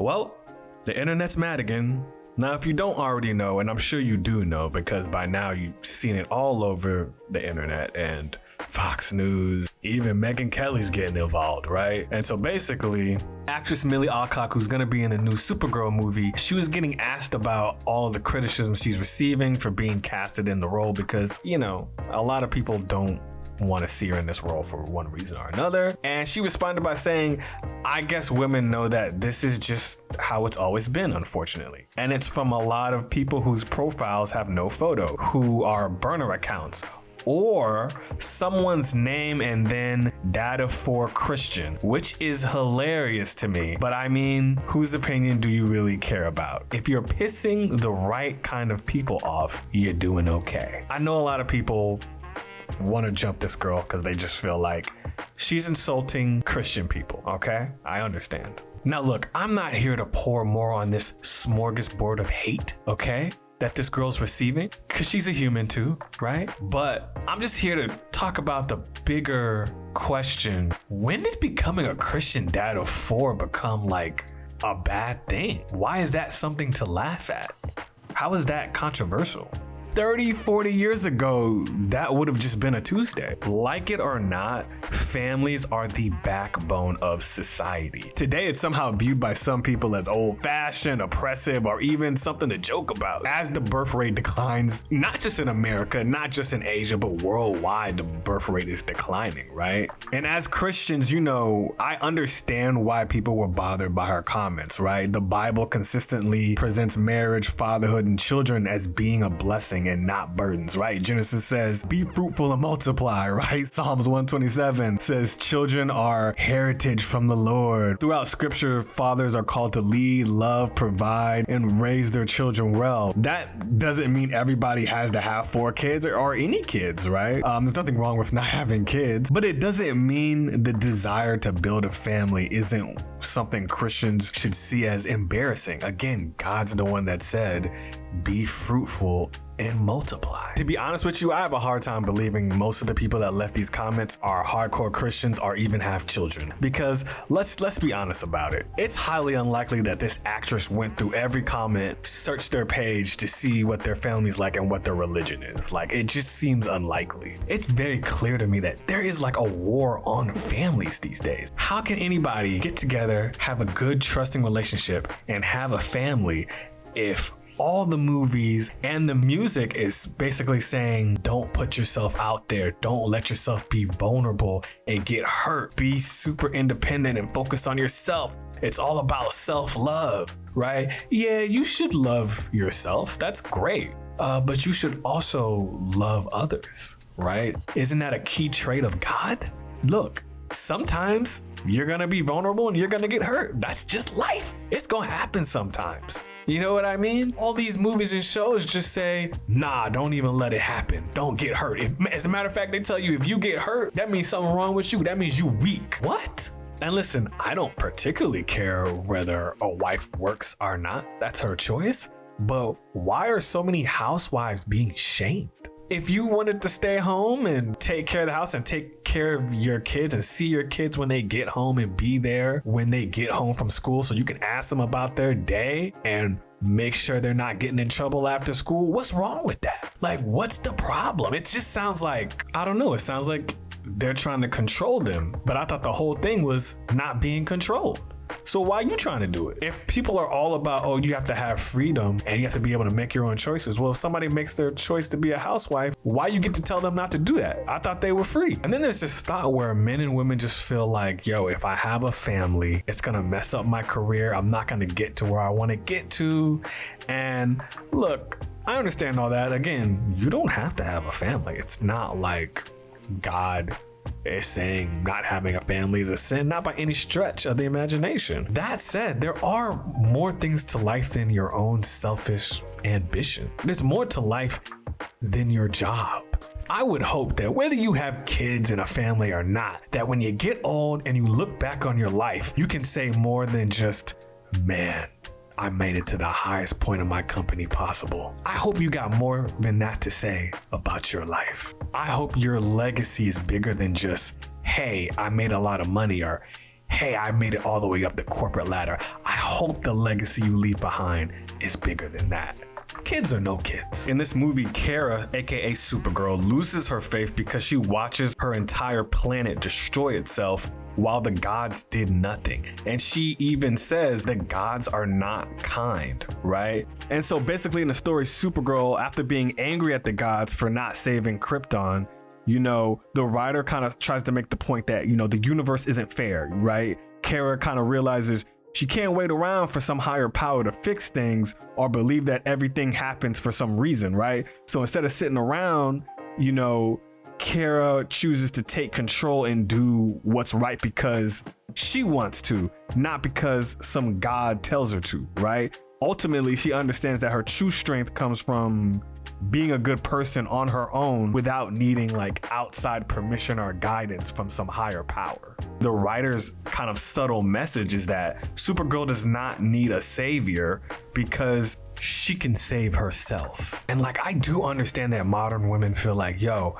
Well, the internet's mad again. Now, if you don't already know, and I'm sure you do know because by now you've seen it all over the internet and Fox News, even Megyn Kelly's getting involved, right? And so basically, actress Millie Alcock, who's gonna be in the new Supergirl movie, she was getting asked about all the criticism she's receiving for being casted in the role because, you know, a lot of people don't want to see her in this role for one reason or another. And she responded by saying, I guess women know that this is just how it's always been, unfortunately. And it's from a lot of people whose profiles have no photo, who are burner accounts, or someone's name and then data for Christian, which is hilarious to me. But I mean, whose opinion do you really care about? If you're pissing the right kind of people off, you're doing okay. I know a lot of people want to jump this girl because they just feel like she's insulting Christian people, okay? I understand. Now look, I'm not here to pour more on this smorgasbord of hate, okay, that this girl's receiving, because she's a human too, right? But I'm just here to talk about the bigger question. When did becoming a Christian dad of 4 become like a bad thing? Why is that something to laugh at? How is that controversial? 30, 40 years ago, that would have just been a Tuesday. Like it or not, families are the backbone of society. Today, it's somehow viewed by some people as old-fashioned, oppressive, or even something to joke about. As the birth rate declines, not just in America, not just in Asia, but worldwide, the birth rate is declining, right? And as Christians, you know, I understand why people were bothered by her comments, right? The Bible consistently presents marriage, fatherhood, and children as being a blessing and not burdens, right? Genesis says, be fruitful and multiply, right? Psalms 127 says, children are heritage from the Lord. Throughout scripture, fathers are called to lead, love, provide, and raise their children well. That doesn't mean everybody has to have 4 kids or any kids, right? There's nothing wrong with not having kids, but it doesn't mean the desire to build a family isn't something Christians should see as embarrassing. Again, God's the one that said, be fruitful and multiply. To be honest with you, I have a hard time believing most of the people that left these comments are hardcore Christians or even have children. Because let's be honest about it. It's highly unlikely that this actress went through every comment, searched their page to see what their family's like and what their religion is. Like, it just seems unlikely. It's very clear to me that there is like a war on families these days. How can anybody get together, have a good, trusting relationship, and have a family if all the movies and the music is basically saying, don't put yourself out there. Don't let yourself be vulnerable and get hurt. Be super independent and focus on yourself. It's all about self-love, right? Yeah, you should love yourself. That's great. But you should also love others, right? Isn't that a key trait of God? Look, sometimes you're gonna be vulnerable and you're gonna get hurt. That's just life. It's gonna happen sometimes. You know what I mean? All these movies and shows just say, nah, don't even let it happen. Don't get hurt. As a matter of fact, they tell you if you get hurt, that means something wrong with you. That means you weak. What? And listen, I don't particularly care whether a wife works or not. That's her choice. But why are so many housewives being shamed? If you wanted to stay home and take care of the house and take care of your kids and see your kids when they get home and be there when they get home from school so you can ask them about their day and make sure they're not getting in trouble after school, what's wrong with that? Like, what's the problem? It just sounds like, I don't know, it sounds like they're trying to control them. But I thought the whole thing was not being controlled. So why are you trying to do it? If people are all about, oh, you have to have freedom and you have to be able to make your own choices. Well, if somebody makes their choice to be a housewife, why you get to tell them not to do that? I thought they were free. And then there's this thought where men and women just feel like, yo, if I have a family, it's gonna mess up my career. I'm not gonna get to where I wanna get to. And look, I understand all that. Again, you don't have to have a family. It's not like God is saying not having a family is a sin, not by any stretch of the imagination. That said, there are more things to life than your own selfish ambition. There's more to life than your job. I would hope that whether you have kids and a family or not, that when you get old and you look back on your life, you can say more than just, man, I made it to the highest point of my company possible. I hope you got more than that to say about your life. I hope your legacy is bigger than just, hey, I made a lot of money, or hey, I made it all the way up the corporate ladder. I hope the legacy you leave behind is bigger than that. Kids or no kids. In this movie, Kara, aka Supergirl, loses her faith because she watches her entire planet destroy itself while the gods did nothing. And she even says the gods are not kind, right? And so basically in the story, Supergirl, after being angry at the gods for not saving Krypton, you know, the writer kind of tries to make the point that, you know, the universe isn't fair, right? Kara kind of realizes she can't wait around for some higher power to fix things or believe that everything happens for some reason, right? So instead of sitting around, you know, Kara chooses to take control and do what's right because she wants to, not because some god tells her to, right? Ultimately, she understands that her true strength comes from being a good person on her own without needing like outside permission or guidance from some higher power. The writer's kind of subtle message is that Supergirl does not need a savior because she can save herself. And like, I do understand that modern women feel like, yo,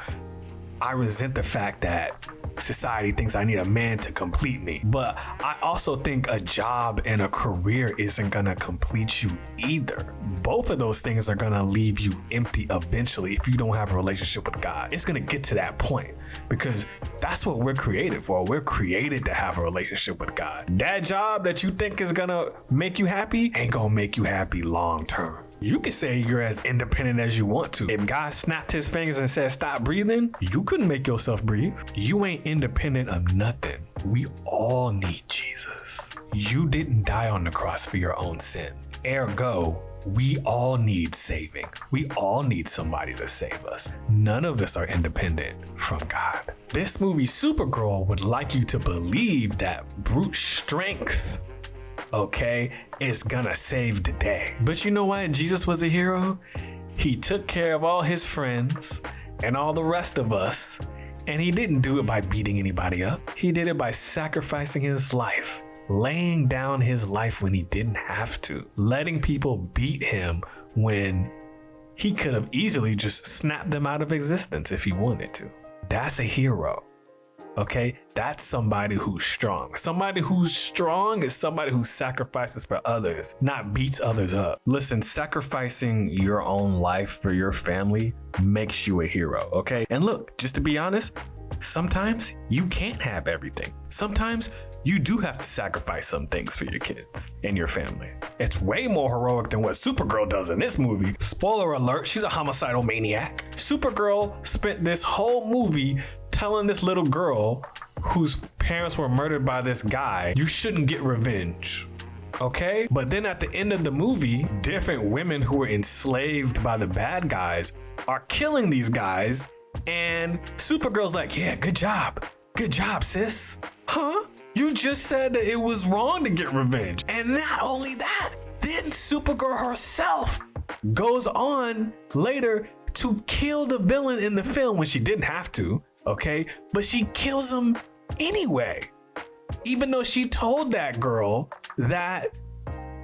I resent the fact that society thinks I need a man to complete me. But I also think a job and a career isn't gonna complete you either. Both of those things are gonna leave you empty eventually if you don't have a relationship with God. It's gonna get to that point because that's what we're created for. We're created to have a relationship with God. That job that you think is gonna make you happy ain't gonna make you happy long term. You can say you're as independent as you want to. If God snapped his fingers and said, stop breathing, you couldn't make yourself breathe. You ain't independent of nothing. We all need Jesus. You didn't die on the cross for your own sin. Ergo, we all need saving. We all need somebody to save us. None of us are independent from God. This movie, Supergirl, would like you to believe that brute strength, okay, is gonna save the day. But you know why Jesus was a hero? He took care of all his friends and all the rest of us, and he didn't do it by beating anybody up. He did it by sacrificing his life, laying down his life when he didn't have to, letting people beat him when he could have easily just snapped them out of existence if he wanted to. That's a hero. Okay, that's somebody who's strong. Somebody who's strong is somebody who sacrifices for others, not beats others up. Listen, sacrificing your own life for your family makes you a hero, okay? And look, just to be honest, sometimes you can't have everything. Sometimes you do have to sacrifice some things for your kids and your family. It's way more heroic than what Supergirl does in this movie. Spoiler alert, she's a homicidal maniac. Supergirl spent this whole movie telling this little girl whose parents were murdered by this guy, you shouldn't get revenge. Okay? But then at the end of the movie, different women who were enslaved by the bad guys are killing these guys, and Supergirl's like, yeah, good job. Good job, sis. Huh? You just said that it was wrong to get revenge. And not only that, then Supergirl herself goes on later to kill the villain in the film when she didn't have to. Okay, but she kills him anyway, even though she told that girl that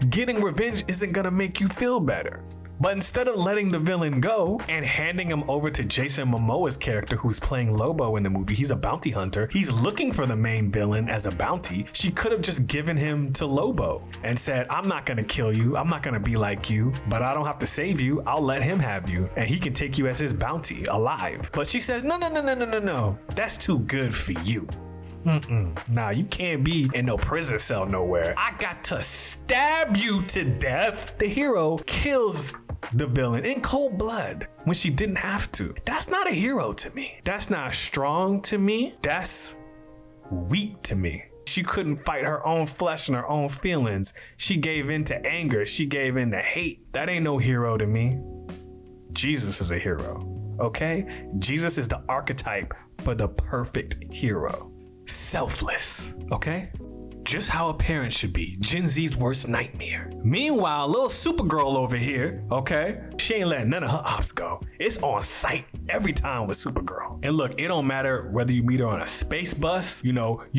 getting revenge isn't gonna make you feel better. But instead of letting the villain go and handing him over to Jason Momoa's character, who's playing Lobo in the movie, he's a bounty hunter. He's looking for the main villain as a bounty. She could have just given him to Lobo and said, I'm not gonna kill you. I'm not gonna be like you, but I don't have to save you. I'll let him have you and he can take you as his bounty alive. But she says, no. That's too good for you. Nah, you can't be in no prison cell nowhere. I got to stab you to death. The hero kills the villain in cold blood when she didn't have to. That's not a hero to me. That's not strong to me. That's weak to me. She couldn't fight her own flesh and her own feelings. She gave in to anger. She gave in to hate. That ain't no hero to me. Jesus is a hero, okay? Jesus is the archetype for the perfect hero. Selfless, okay? Just how a parent should be. Gen Z's worst nightmare. Meanwhile, little Supergirl over here, okay? She ain't letting none of her ops go. It's on sight every time with Supergirl. And look, it don't matter whether you meet her on a space bus, you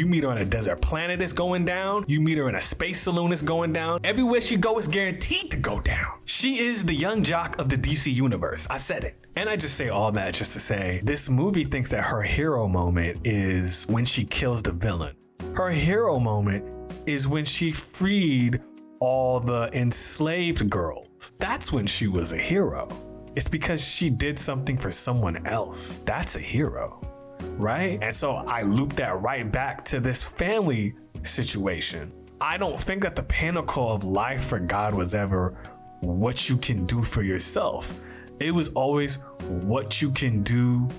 meet her on a desert planet that's going down, you meet her in a space saloon that's going down. Everywhere she go is guaranteed to go down. She is the young jock of the DC universe. I said it. And I just say all that just to say, this movie thinks that her hero moment is when she kills the villain. Her hero moment is when she freed all the enslaved girls. That's when she was a hero. It's because she did something for someone else. That's a hero, right? And so I loop that right back to this family situation. I don't think that the pinnacle of life for God was ever what you can do for yourself. It was always what you can do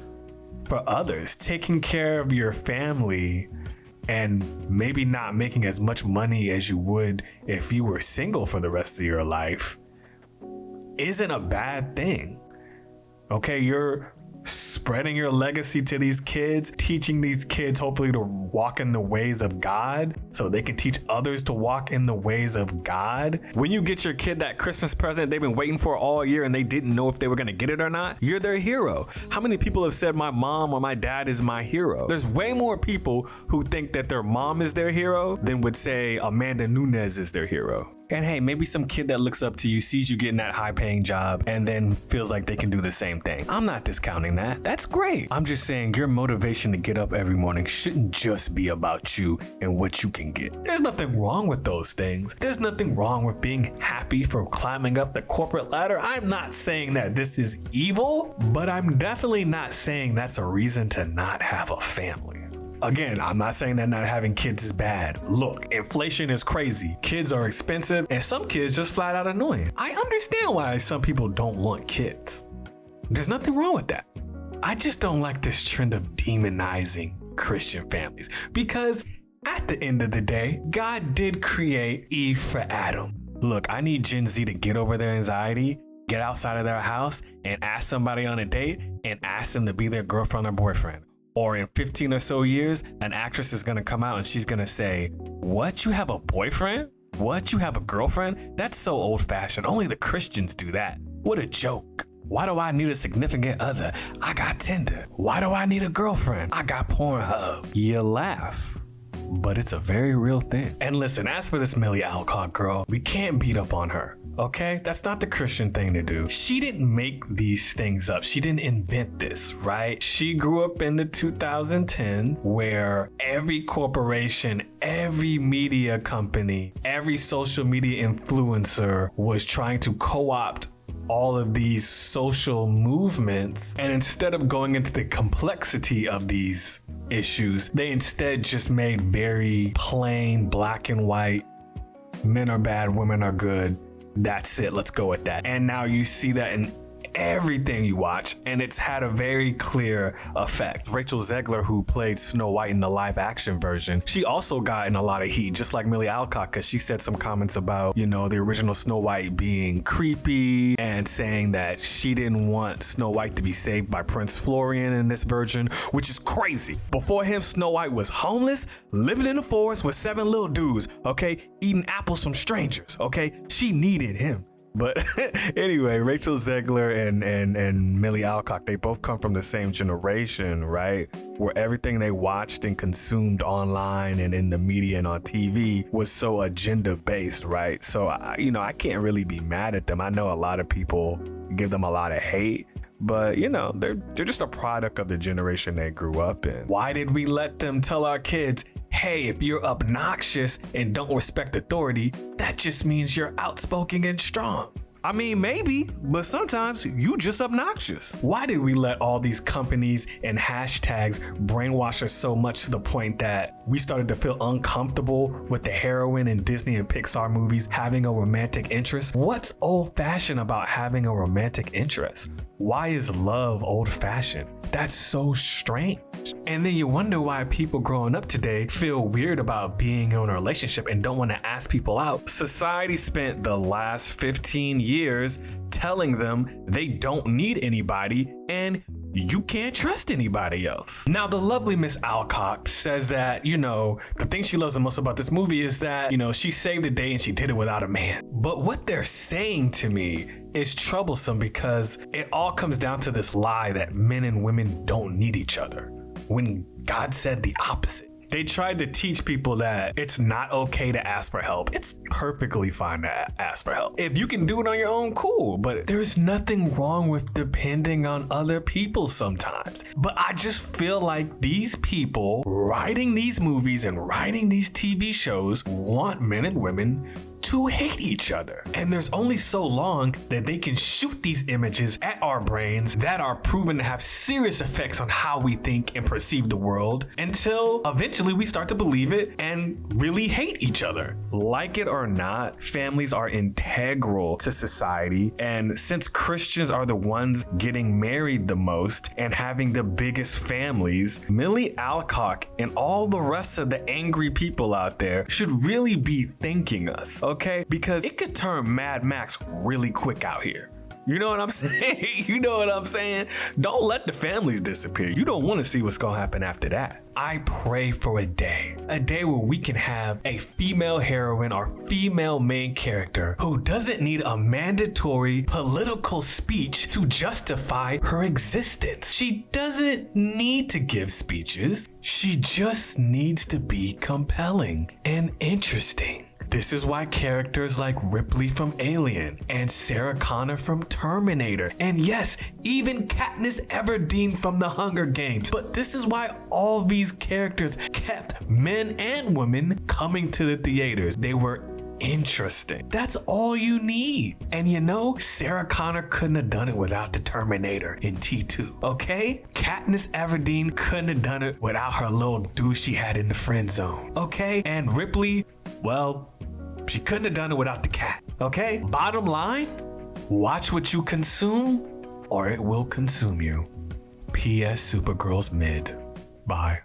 for others. Taking care of your family and maybe not making as much money as you would if you were single for the rest of your life isn't a bad thing. Okay, you're spreading your legacy to these kids, teaching these kids hopefully to walk in the ways of God so they can teach others to walk in the ways of God. When you get your kid that Christmas present they've been waiting for all year and they didn't know if they were going to get it or not, you're their hero. How many people have said my mom or my dad is my hero? There's way more people who think that their mom is their hero than would say Amanda Nunes is their hero. And hey, maybe some kid that looks up to you sees you getting that high paying job and then feels like they can do the same thing. I'm not discounting that. That's great. I'm just saying your motivation to get up every morning shouldn't just be about you and what you can get. There's nothing wrong with those things. There's nothing wrong with being happy for climbing up the corporate ladder. I'm not saying that this is evil, but I'm definitely not saying that's a reason to not have a family. Again, I'm not saying that not having kids is bad. Look, inflation is crazy. Kids are expensive, and some kids just flat out annoying. I understand why some people don't want kids. There's nothing wrong with that. I just don't like this trend of demonizing Christian families because at the end of the day, God did create Eve for Adam. Look, I need Gen Z to get over their anxiety, get outside of their house, and ask somebody on a date and ask them to be their girlfriend or boyfriend. Or in 15 or so years, an actress is gonna come out and she's gonna say, "What, you have a boyfriend? What, you have a girlfriend? That's so old fashioned. Only the Christians do that. What a joke. Why do I need a significant other? I got Tinder. Why do I need a girlfriend? I got Pornhub." You laugh, but it's a very real thing. And listen, as for this Millie Alcock girl, we can't beat up on her. Okay, that's not the Christian thing to do. She didn't make these things up. She didn't invent this, right? She grew up in the 2010s where every corporation, every media company, every social media influencer was trying to co-opt all of these social movements. And instead of going into the complexity of these issues, they instead just made very plain black and white, men are bad, women are good. That's it. Let's go with that. And now you see that in everything you watch, and it's had a very clear effect. Rachel Zegler, who played Snow White in the live action version, she also got in a lot of heat, just like Millie Alcock, because she said some comments about, the original Snow White being creepy and saying that she didn't want Snow White to be saved by Prince Florian in this version, which is crazy. Before him, Snow White was homeless, living in the forest with 7 little dudes, okay, eating apples from strangers, okay? She needed him. But anyway, Rachel Zegler and Millie Alcock, they both come from the same generation, right? Where everything they watched and consumed online and in the media and on TV was so agenda-based, right? So, I can't really be mad at them. I know a lot of people give them a lot of hate, but they're just a product of the generation they grew up in. Why did we let them tell our kids, hey, if you're obnoxious and don't respect authority, that just means you're outspoken and strong? I mean, maybe, but sometimes you just obnoxious. Why did we let all these companies and hashtags brainwash us so much to the point that we started to feel uncomfortable with the heroine in Disney and Pixar movies having a romantic interest? What's old-fashioned about having a romantic interest? Why is love old-fashioned? That's so strange. And then you wonder why people growing up today feel weird about being in a relationship and don't want to ask people out. Society spent the last 15 years telling them they don't need anybody and you can't trust anybody else. Now, the lovely Miss Alcock says that, the thing she loves the most about this movie is that, she saved the day and she did it without a man. But what they're saying to me is troublesome because it all comes down to this lie that men and women don't need each other, when God said the opposite. They tried to teach people that it's not okay to ask for help. It's perfectly fine to ask for help. If you can do it on your own, cool. But there's nothing wrong with depending on other people sometimes. But I just feel like these people writing these movies and writing these TV shows want men and women to hate each other. And there's only so long that they can shoot these images at our brains that are proven to have serious effects on how we think and perceive the world until eventually we start to believe it and really hate each other. Like it or not, families are integral to society. And since Christians are the ones getting married the most and having the biggest families, Millie Alcock and all the rest of the angry people out there should really be thanking us. Okay, because it could turn Mad Max really quick out here. You know what I'm saying? You know what I'm saying? Don't let the families disappear. You don't want to see what's gonna happen after that. I pray for a day where we can have a female heroine or female main character who doesn't need a mandatory political speech to justify her existence. She doesn't need to give speeches. She just needs to be compelling and interesting. This is why characters like Ripley from Alien and Sarah Connor from Terminator, and yes, even Katniss Everdeen from The Hunger Games. But this is why all these characters kept men and women coming to the theaters. They were interesting. That's all you need. And you know, Sarah Connor couldn't have done it without the Terminator in T2, okay? Katniss Everdeen couldn't have done it without her little dude she had in the friend zone, okay? And Ripley, well, she couldn't have done it without the cat, okay? Bottom line, watch what you consume or it will consume you. P.S. Supergirl's mid. Bye.